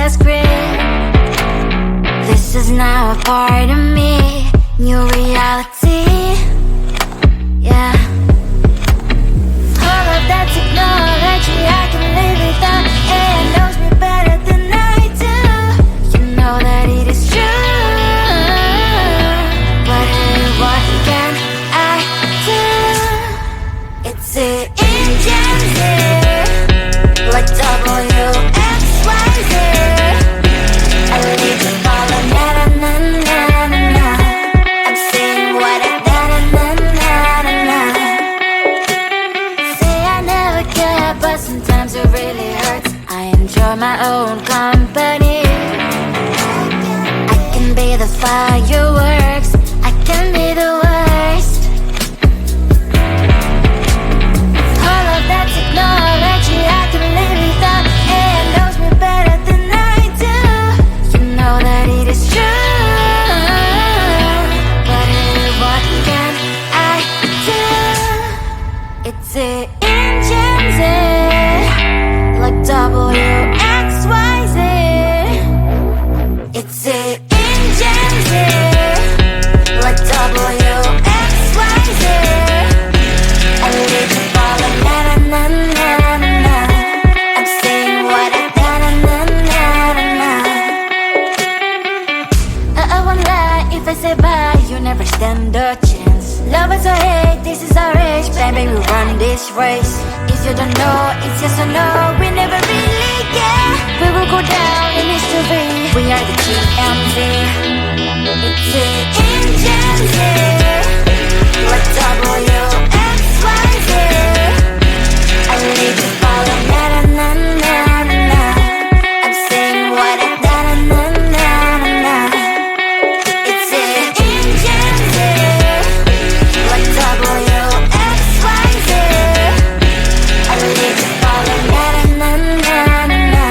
the script. This is now a part of me, new reality. Yeah. All of that technology I can live without. It knows me better than I do. You know that it is true. But hey, what can I do? It's the engines here, like WXYZ. I need to follow na-na-na-na-na-na. I'm saying what I na-na-na-na-na. Say I never care, but sometimes it really hurts. I enjoy my own company. I can be the fireworks, I can be the worst. All of that technology I can live without. It knows me better than I do. You know that it is true. But hey, what can I do? It's the engines, like WXYZ. It's the engines, like WXYZ. I need to follow na-na-na-na-na. I'm saying what I na-na-na-na-na. I won't lie if I say bye, you never stand a chance. Love is or hate, this is our age. Baby, we run this race. If you don't know, it's yes or no. We never really care. We will go down in history. We are the GMZ. It's the engines, like WXYZ. I need to follow na-na-na-na-na. I'm saying what I na-na-na-na-na. It's the engines, like WXYZ. I need to follow na-na-na-na-na.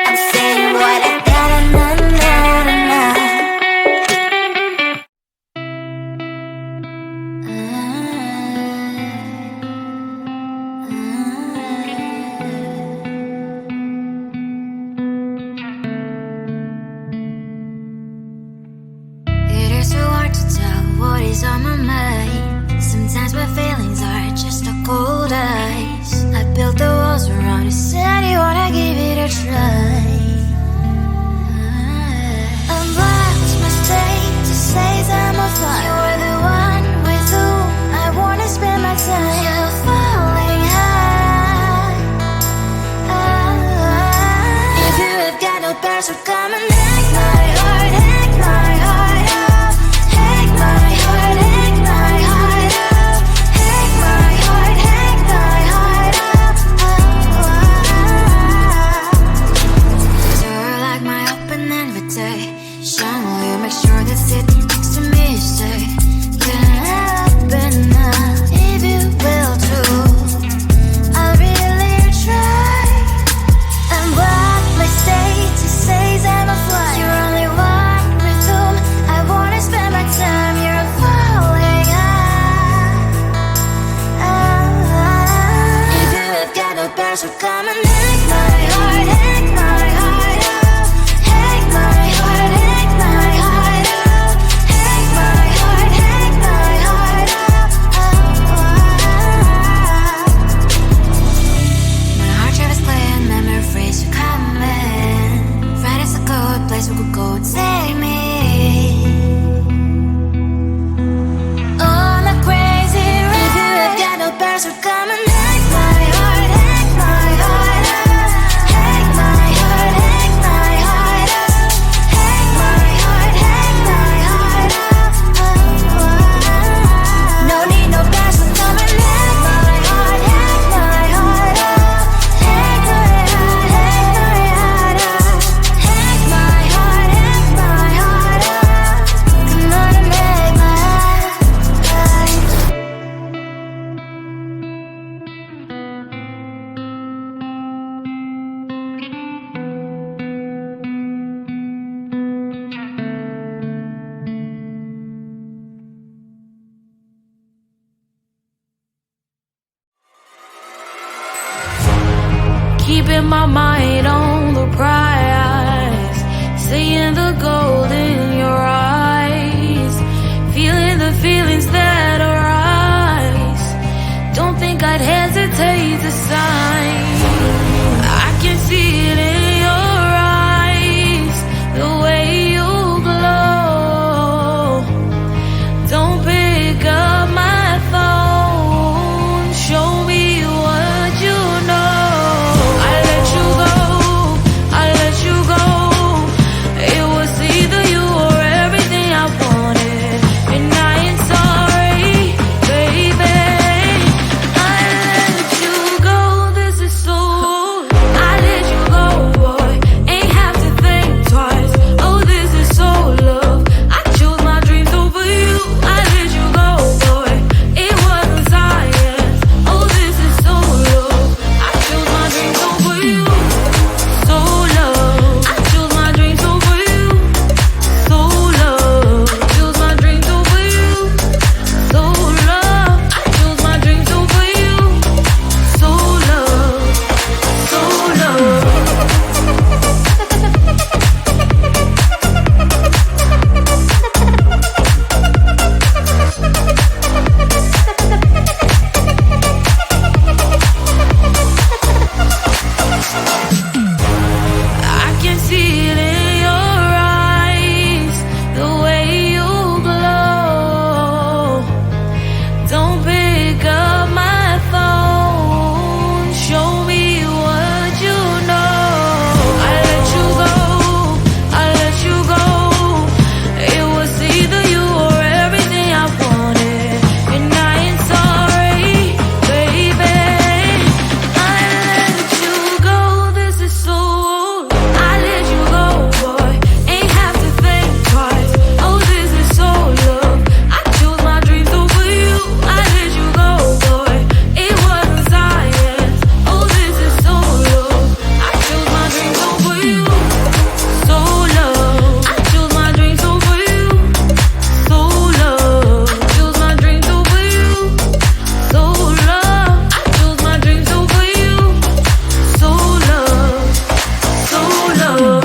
I'm saying what I na-na-na-na-na. It is so hard to tell what is on my mind. Sometimes my feelings are just a cold ice. I built the walls around it, said you wanna give it a try. I'm lost, mistake to say I'm a fly. You're the one with whom I wanna spend my time. You're falling high. If you have got no parents, so come and hack my heart, hack my heart out. Hack my heart, hack my heart out. Hack my heart, hack my heart out. You're like my open invitation. Will you make sure that sitting next to me say, can happen now, if you will too. I'll really try. And what my state to say I'm a fly. You're only one with whom I wanna spend my time. You're falling high. If you have got no parents, so come and hack my heart, hack my heart out. Hack my heart, hack my heart out. the gold in your eyes, feeling the feelings that arise. Don't think I'd hesitate to sign. I can see it in your eyes, the way you glow. Don't pick up my phone, show me what you know. I let you go, I let you go. It was either you or everything I wanted, and I ain't sorry, baby. I let you go, this is so. I let you go, boy, ain't have to think twice. Oh, this is so love. I chose my dreams over you. I let you go, boy, it wasn't science. Oh, this is so love. I chose my dreams over you. So love. I chose my dreams over you. So love. Chose my dreams over you. So love. I chose my dreams over you. So love. So love. I can see it in your eyes, the way you glow. Don't pick up my phone, show me what you know. I let you go, I let you go. It was either you or everything I wanted, and I ain't sorry, baby. I let you go, this is so. I let you go, boy, ain't have to think twice. Oh, this is so love. I chose my dreams over you. I let you go, boy, it wasn't science. Oh, this is so love. I chose my dreams over you. So love. I chose my dreams over you. So love. Chose my dreams over you. So love. I chose my dreams over you. So love. So love.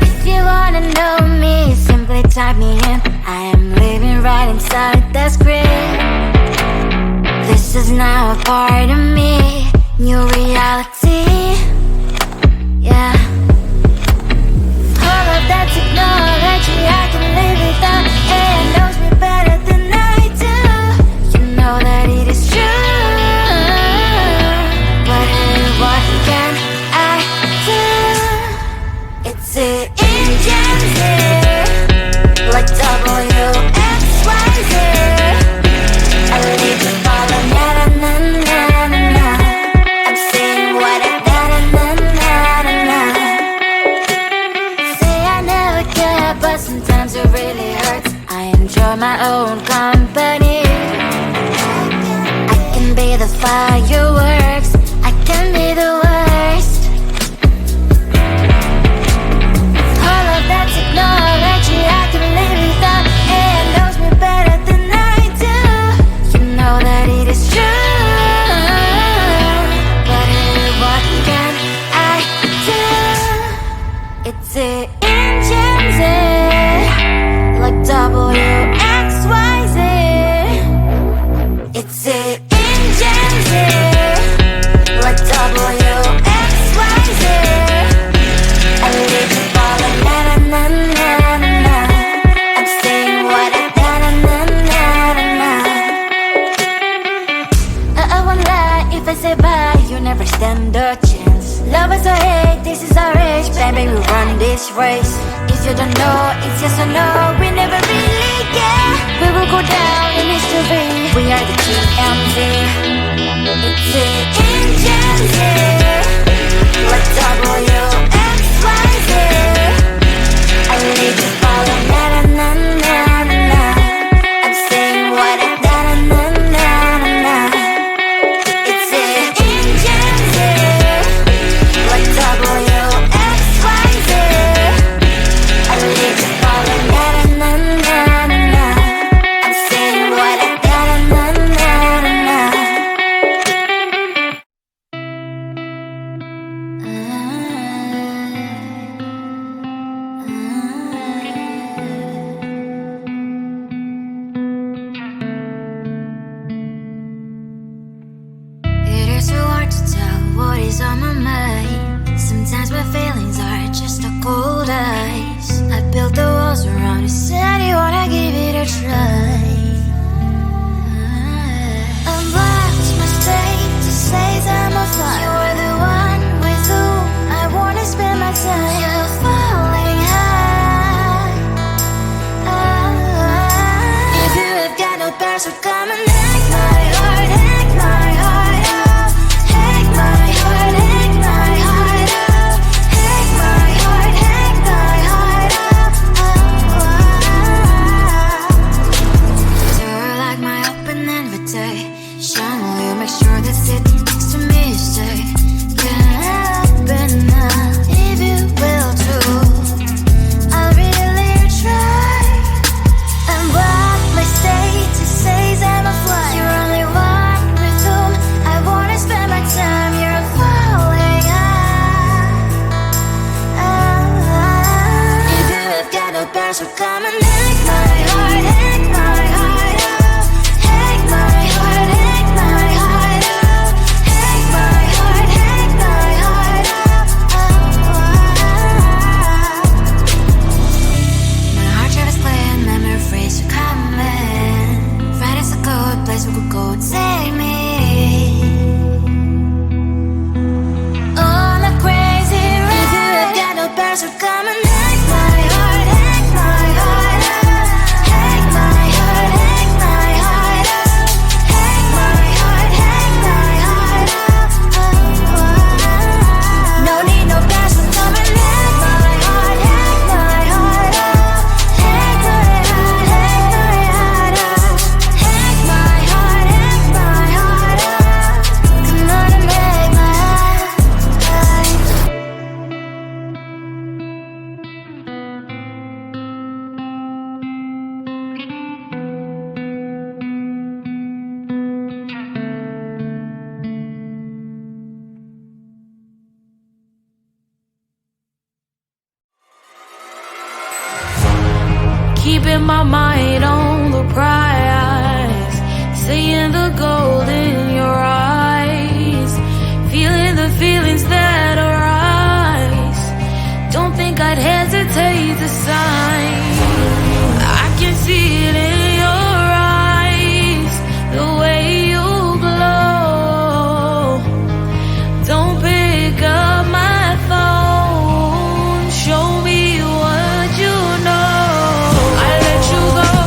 If you wanna know me, simply type me in. I am living right inside the screen. This is now a part of me, new reality. Yeah. All of that technology I can live without. It knows me better than I do. You know that it is true. But hey, what can I do? It's the engines here, like WXYZ. I need to follow, na na na na na na. I'm saying what I na na na na na na. Say I never care, but sometimes it really hurts. I enjoy my own company. I can be the fireworks, I can be the worst. All of that technology I can live without. It knows me better than I do. You know that it is true. But hey, what can I do? It's the engines, like WXYZ. It's the engines, like WXYZ. I need to follow, na na na na na na. I'm saying what I na na na na na na. I won't lie if I say bye, you never stand a chance. Love us or hate, this is our age, baby, we run this race. If you don't know, it's yes or no, we never really care. We will go down in history, we are the TMZ. what is on my mind. Sometimes my feelings are just a cold ice. I built the walls around you, said you wanna give it a try. I'm lost, mistake to say I'm a fly. You're the one with whom I wanna spend my time. You're falling high. If you have got no bears, so come and hack my heart, hack my heart out. Hack my heart, hack my heart out. Hack my heart, hack my heart out. You're like my open invitation. Will you make sure that sitting next to me you stay? Can happen now, if you will too. I'll really try. And what my state to say I'm a fly. You're only one with whom I wanna spend my time. You're falling high. If you have got no bears, so come and hack my heart, hack my heart out. Hack my heart, hack my heart out. Hack my heart, hack my heart out. My heart drive is clear and memory freeze, so come in. Right is a good place we could go, take me. On a crazy ride. If you have got no bears, so come and hack my heart, hack my heart out. Hack my heart, hack my heart out. Hack my heart, hack my heart out. No need no bears, so come and hack my heart, hack my heart out. Hack my heart, hack my heart out. Hack my heart, hack my heart out. Come on and make my heart. Keeping my mind on the prize, seeing the gold in your eyes, feeling the feelings that arise. Don't think I'd hesitate to sign. I can see it in your eyes, the way you glow. Don't pick up my phone, show me what you know. I let you go.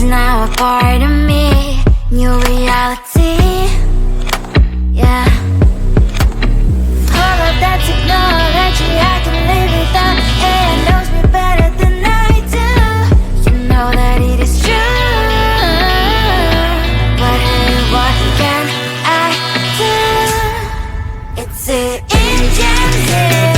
is now a part of me. New reality, yeah. All of that technology I can live without. AI knows me better than I do. You know that it is true. But hey, what can I do? It's an engine.